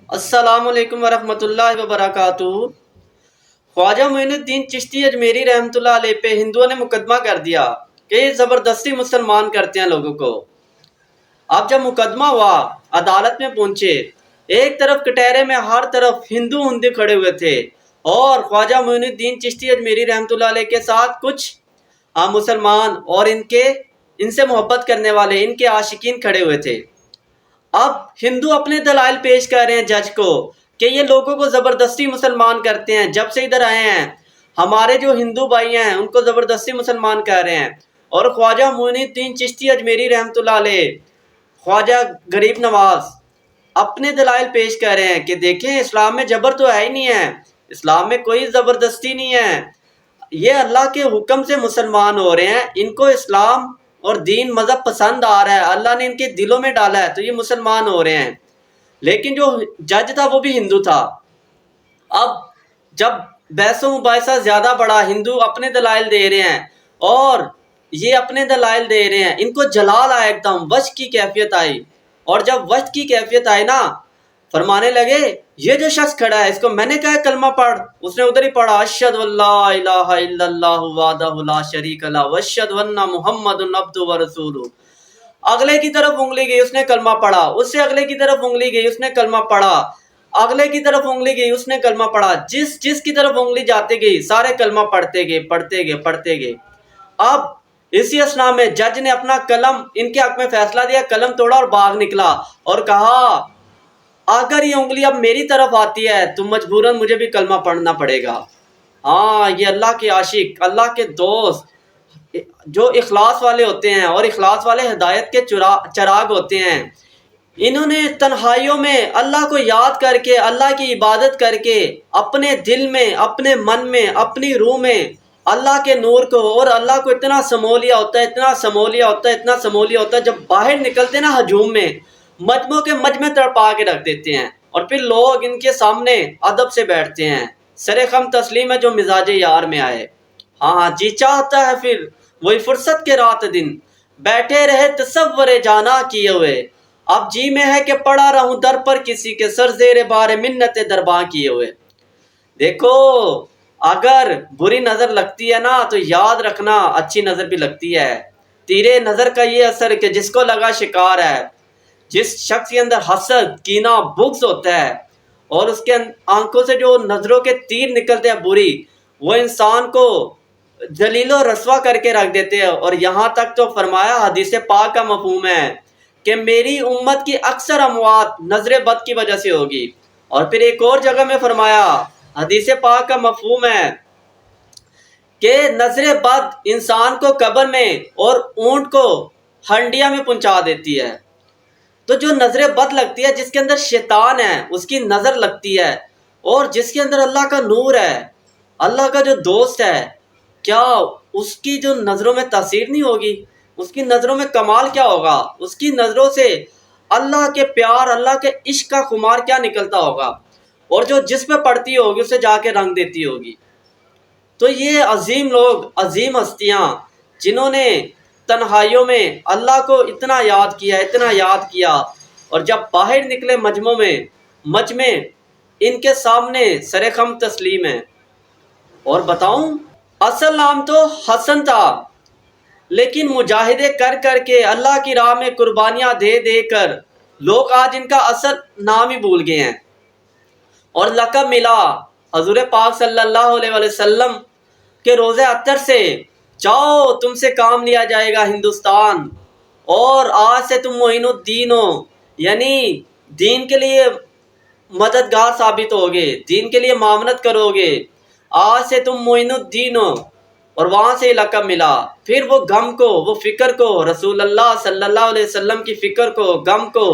السلام علیکم ورحمۃ اللہ وبرکاتہ۔ خواجہ معین الدین چشتی اجمیری رحمۃ اللہ علیہ پہ ہندوؤں نے مقدمہ کر دیا کہ یہ زبردستی مسلمان کرتے ہیں لوگوں کو۔ اب جب مقدمہ ہوا، عدالت میں پہنچے، ایک طرف کٹہرے میں ہر طرف ہندو کھڑے ہوئے تھے اور خواجہ معین الدین چشتی اجمیری رحمۃ اللہ علیہ کے ساتھ کچھ مسلمان اور ان سے محبت کرنے والے، ان کے عاشقین کھڑے ہوئے تھے۔ اب ہندو اپنے دلائل پیش کر رہے ہیں جج کو کہ یہ لوگوں کو زبردستی مسلمان کرتے ہیں، جب سے ادھر آئے ہیں ہمارے جو ہندو بھائی ہیں ان کو زبردستی مسلمان کر رہے ہیں۔ اور خواجہ معین الدین چشتی اجمیری رحمۃ اللہ علیہ، خواجہ غریب نواز اپنے دلائل پیش کر رہے ہیں کہ دیکھیں اسلام میں جبر تو ہے ہی نہیں ہے، اسلام میں کوئی زبردستی نہیں ہے، یہ اللہ کے حکم سے مسلمان ہو رہے ہیں، ان کو اسلام اور دین مذہب پسند آ رہا ہے، اللہ نے ان کے دلوں میں ڈالا ہے تو یہ مسلمان ہو رہے ہیں۔ لیکن جو جج تھا وہ بھی ہندو تھا۔ اب جب بحث و مباحثہ زیادہ بڑا، ہندو اپنے دلائل دے رہے ہیں اور یہ اپنے دلائل دے رہے ہیں، ان کو جلال آیا، ایک دم وجد کی کیفیت آئی۔ اور جب وجد کی کیفیت آئی نا، فرمانے لگے یہ جو شخص کھڑا ہے اس کو میں نے کہا کلمہ پڑھ، اس نے ادھر ہی پڑھا اشہد اللہ الہ الا اللہ وحدہ لا شریک لہ واشہد ان محمد عبدہ ورسولہ۔ اگلے کی طرف انگلی گئی، اس نے کلمہ پڑھا، اس سے اگلے کی طرف انگلی گئی، اس نے کلمہ پڑھا، اگلے کی طرف انگلی گئی، اس نے کلمہ پڑھا، جس کی طرف انگلی جاتے گئی سارے کلمہ پڑھتے گئے۔ اب اسی اسنا میں جج نے اپنا قلم ان کے حق میں فیصلہ دیا، قلم توڑا اور باغ نکلا اور کہا اگر یہ انگلی اب میری طرف آتی ہے تو مجبوراً مجھے بھی کلمہ پڑھنا پڑے گا۔ ہاں، یہ اللہ کے عاشق، اللہ کے دوست جو اخلاص والے ہوتے ہیں اور اخلاص والے ہدایت کے چراغ ہوتے ہیں، انہوں نے تنہائیوں میں اللہ کو یاد کر کے، اللہ کی عبادت کر کے، اپنے دل میں، اپنے من میں، اپنی روح میں اللہ کے نور کو اور اللہ کو اتنا سمو لیا ہوتا ہے، جب باہر نکلتے نا ہجوم میں، مجمع کے مجمع تڑپا کے رکھ دیتے ہیں اور پھر لوگ ان کے سامنے ادب سے بیٹھتے ہیں، سر خم تسلیم ہے جو مزاج یار میں آئے۔ ہاں جی چاہتا ہے پھر وہی فرصت کے رات دن بیٹھے رہے تصور جانا کیے ہوئے، اب جی میں ہے کہ پڑا رہوں در پر کسی کے سر زیر بار منت درباں کیے ہوئے۔ دیکھو اگر بری نظر لگتی ہے نا تو یاد رکھنا اچھی نظر بھی لگتی ہے۔ تیرے نظر کا یہ اثر کہ جس کو لگا شکار ہے، جس شخص کے اندر حسد، کینہ، بغض ہوتا ہے اور اس کے آنکھوں سے جو نظروں کے تیر نکلتے ہیں بری، وہ انسان کو ذلیل و رسوا کر کے رکھ دیتے ہیں۔ اور یہاں تک تو فرمایا، حدیث پاک کا مفہوم ہے کہ میری امت کی اکثر اموات نظر بد کی وجہ سے ہوگی۔ اور پھر ایک اور جگہ میں فرمایا، حدیث پاک کا مفہوم ہے کہ نظر بد انسان کو قبر میں اور اونٹ کو ہنڈیا میں پہنچا دیتی ہے۔ تو جو نظر بد لگتی ہے، جس کے اندر شیطان ہے اس کی نظر لگتی ہے، اور جس کے اندر اللہ کا نور ہے، اللہ کا جو دوست ہے، کیا اس کی جو نظروں میں تاثیر نہیں ہوگی؟ اس کی نظروں میں کمال کیا ہوگا؟ اس کی نظروں سے اللہ کے پیار، اللہ کے عشق کا خمار کیا نکلتا ہوگا، اور جو جس پہ پڑتی ہوگی اسے جا کے رنگ دیتی ہوگی۔ تو یہ عظیم لوگ، عظیم ہستیاں جنہوں نے تنہائیوں میں اللہ کو اتنا یاد کیا اور جب باہر نکلے مجمع ان کے سامنے سر خم تسلیم ہے۔ اور بتاؤں، اصل نام تو حسن تھا، لیکن مجاہدے کر کے اللہ کی راہ میں قربانیاں دے کر لوگ آج ان کا اصل نام ہی بھول گئے ہیں۔ اور لقب ملا حضور پاک صلی اللہ علیہ وسلم کے روزے اطہر سے، جاؤ تم سے کام لیا جائے گا ہندوستان، اور آج سے تم معین الدین ہو، یعنی دین کے لیے مددگار ثابت ہوگے، دین کے لیے معاونت کرو گے، آج سے تم معین الدین ہو۔ اور وہاں سے لقب ملا۔ پھر وہ غم کو، وہ فکر کو، رسول اللہ صلی اللہ علیہ وسلم کی فکر کو، غم کو،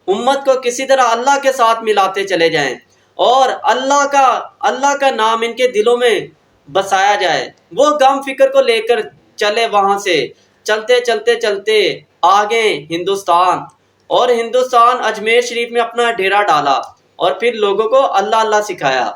امت کو کسی طرح اللہ کے ساتھ ملاتے چلے جائیں اور اللہ کا نام ان کے دلوں میں بسایا جائے۔ وہ غم فکر کو لے کر چلے، وہاں سے چلتے آگے ہندوستان، اور ہندوستان اجمیر شریف میں اپنا ڈیرا ڈالا اور پھر لوگوں کو اللہ سکھایا۔